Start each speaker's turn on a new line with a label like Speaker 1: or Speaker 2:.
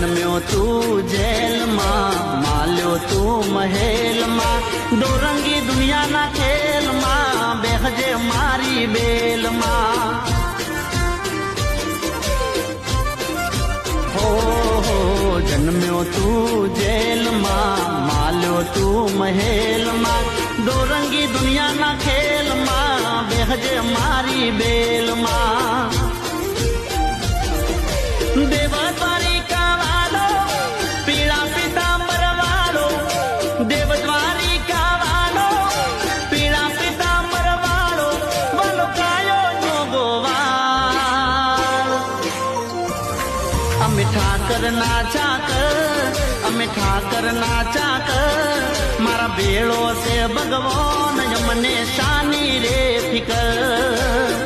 Speaker 1: जन्म्यो तू जेल मां माल्यो तू महल मां दोरंगी दुनिया ना खेल मां बेहजे मारी बेल मां हो जन्म्यो तू जेल मां माल्यो तू महल मां दोरंगी दुनिया ना खेल मां बेहजे मारी बेल मां देवद्वारिका वालो पीड़ा पीतांबर वालो देवद्वारिका वालो पीड़ा पीतांबर वालो वालो कायो जोगोवाल अमे ठाकर नाचा कर अमे ठाकर नाचा कर मारा बेड़ो से भगवान यमने शानी रे फिकर